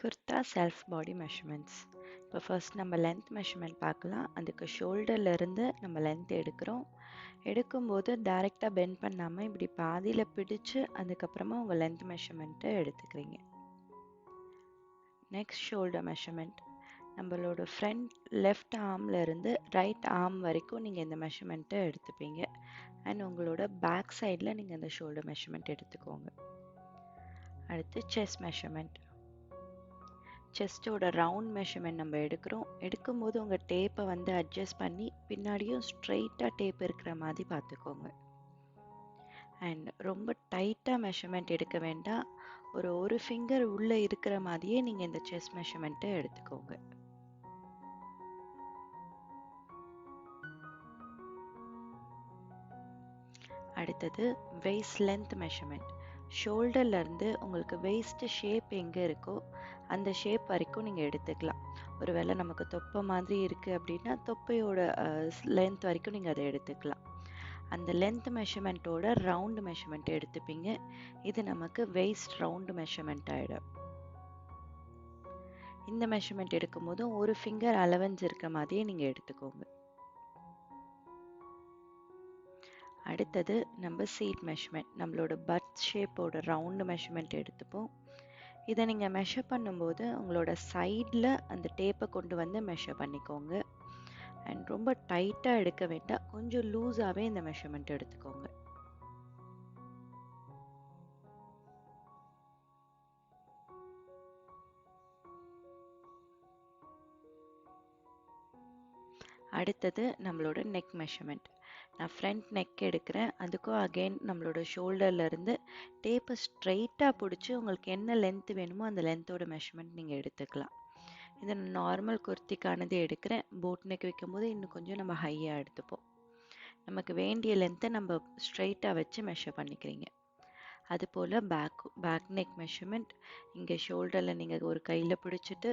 Kurtha self body measurements. இப்போ first நம்ம length measurement பார்க்கலாம். அதுக்கு ஷோல்டர்லேருந்து நம்ம லென்த் எடுக்கும்போது டைரெக்டாக பெண்ட் பண்ணாமல் இப்படி பாதியில் பிடிச்சு அதுக்கப்புறமா உங்கள் லென்த் மெஷர்மெண்ட்டை எடுத்துக்கிறீங்க. Next shoulder measurement. நம்மளோட ஃப்ரண்ட் லெஃப்ட் ஆர்ம்லேருந்து ரைட் ஆர்ம் வரைக்கும் நீங்கள் இந்த மெஷர்மெண்ட்டை எடுத்துப்பீங்க. அண்ட் உங்களோட பேக் சைடில் நீங்கள் இந்த ஷோல்டர் மெஷர்மெண்ட் எடுத்துக்கோங்க. அடுத்து செஸ்ட் மெஷர்மெண்ட். செஸ்ட்டோட ரவுண்ட் மெஷர்மெண்ட் நம்ம எடுக்கும்போது உங்கள் டேப்பை அட்ஜஸ்ட் பண்ணி பின்னாடியும் ஸ்ட்ரெயிட்டாக டேப் இருக்கிற மாதிரி பார்த்துக்கோங்க. அண்ட் ரொம்ப டைட்டாக மெஷர்மெண்ட் எடுக்க வேண்டாம். ஒரு ஃபிங்கர் உள்ளே இருக்கிற மாதிரியே நீங்கள் இந்த செஸ்ட் மெஷர்மெண்ட்டை எடுத்துக்கோங்க. அடுத்தது வெய்ஸ்ட் லென்த் மெஷர்மெண்ட். ஷோல்டர்லேருந்து உங்களுக்கு வெய்ஸ்ட் ஷேப் எங்கே இருக்கோ அந்த ஷேப் வரைக்கும் நீங்கள் எடுத்துக்கலாம். ஒருவேளை நமக்கு தொப்பை மாதிரி இருக்குது அப்படின்னா தொப்பையோட லென்த் வரைக்கும் நீங்கள் அதை எடுத்துக்கலாம். அந்த லென்த் மெஷர்மெண்ட்டோட ரவுண்டு மெஷர்மெண்ட் எடுத்துப்பீங்க. இது நமக்கு வெய்ஸ்ட் ரவுண்டு மெஷர்மெண்ட் ஆகிடும். இந்த மெஷர்மெண்ட் எடுக்கும்போது ஒரு ஃபிங்கர் அலவன்ஸ் இருக்க மாதிரியே நீங்கள் எடுத்துக்கோங்க. அடுத்தது நம்ம சீட் மெஷர்மெண்ட். நம்மளோட பட் ஷேப்போட ரவுண்டு மெஷர்மெண்ட் எடுத்துப்போம். இதை நீங்கள் மெஷர் பண்ணும்போது உங்களோட சைடில் அந்த டேப்பை கொண்டு மெஷர் பண்ணிக்கோங்க. அண்ட் ரொம்ப டைட்டாக எடுக்க வேண்டாம், கொஞ்சம் லூஸாகவே இந்த மெஷர்மெண்ட் எடுத்துக்கோங்க. அடுத்தது நம்மளோட நெக் மெஷர்மெண்ட். நான் ஃப்ரண்ட் நெக் எடுக்கிறேன். அதுக்கும் அகெயின் நம்மளோட ஷோல்டர்லேருந்து டேப்பை ஸ்ட்ரெயிட்டாக பிடிச்சி உங்களுக்கு என்ன லென்த்து வேணுமோ அந்த லென்த்தோட மெஷர்மெண்ட் நீங்கள் எடுத்துக்கலாம். இது நார்மல் குர்த்திக்கானது எடுக்கிறேன். போட் நெக் வைக்கும்போது இன்னும் கொஞ்சம் நம்ம ஹையாக எடுத்துப்போம். நமக்கு வேண்டிய லென்த்தை நம்ம ஸ்ட்ரெயிட்டாக வச்சு மெஷர் பண்ணிக்கிறீங்க. அதுபோல் பேக் நெக் மெஷர்மெண்ட். இங்கே ஷோல்டரில் நீங்கள் ஒரு கையில் பிடிச்சிட்டு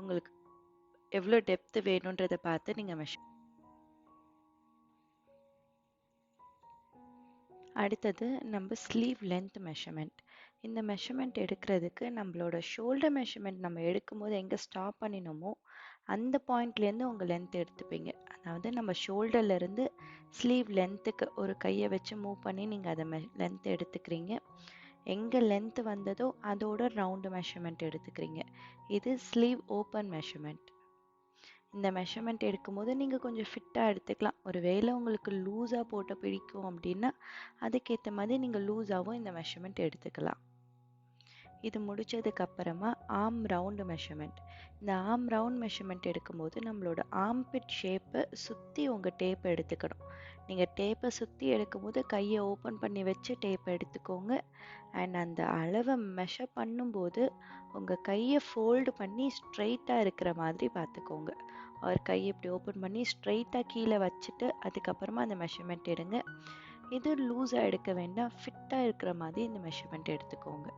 உங்களுக்கு எவ்வளோ டெப்த்து வேணுன்றதை பார்த்து நீங்கள் மெஷர். அடுத்தது நம்ம ஸ்லீவ் லென்த் மெஷர்மெண்ட். இந்த மெஷர்மெண்ட் எடுக்கிறதுக்கு நம்மளோட ஷோல்டர் மெஷர்மெண்ட் நம்ம எடுக்கும்போது எங்கே ஸ்டாப் பண்ணினோமோ அந்த பாயிண்ட்லேருந்து உங்கள் லென்த் எடுத்துப்பீங்க. அதாவது நம்ம ஷோல்டர்லேருந்து ஸ்லீவ் லென்த்துக்கு ஒரு கையை வச்சு மூவ் பண்ணி நீங்கள் அதை லென்த் எடுத்துக்கிறீங்க. எங்கே லென்த் வந்ததோ அதோட ரவுண்டு மெஷர்மெண்ட் எடுத்துக்கிறீங்க. இது ஸ்லீவ் ஓப்பன் மெஷர்மெண்ட். இந்த மெஷர்மெண்ட் எடுக்கும்போது நீங்கள் கொஞ்சம் ஃபிட்டாக எடுத்துக்கலாம். ஒரு வேளை உங்களுக்கு லூஸாக போட்ட பிடிக்கும் அப்படின்னா அதுக்கேற்ற மாதிரி நீங்கள் லூஸாகவும் இந்த மெஷர்மெண்ட் எடுத்துக்கலாம். இது முடித்ததுக்கு அப்புறமா ஆர்ம் ரவுண்டு மெஷர்மெண்ட். இந்த ஆர்ம் ரவுண்ட் மெஷர்மெண்ட் எடுக்கும்போது நம்மளோட ஆர்ம்பிட் ஷேப்பை சுற்றி உங்கள் டேப்பை எடுத்துக்கணும். நீங்கள் டேப்பை சுற்றி எடுக்கும்போது கையை ஓப்பன் பண்ணி வச்சு டேப்பை எடுத்துக்கோங்க. அண்ட் அந்த அளவை மெஷர் பண்ணும்போது உங்கள் கையை ஃபோல்டு பண்ணி ஸ்ட்ரெயிட்டாக இருக்கிற மாதிரி பார்த்துக்கோங்க. ஒரு கையை இப்படி ஓப்பன் பண்ணி ஸ்ட்ரெயிட்டாக கீழே வச்சுட்டு அதுக்கப்புறமா அந்த மெஷர்மெண்ட் எடுங்க. இது லூஸாக எடுக்க வேண்டாம், ஃபிட்டாக இருக்கிற மாதிரி இந்த மெஷர்மெண்ட் எடுத்துக்கோங்க.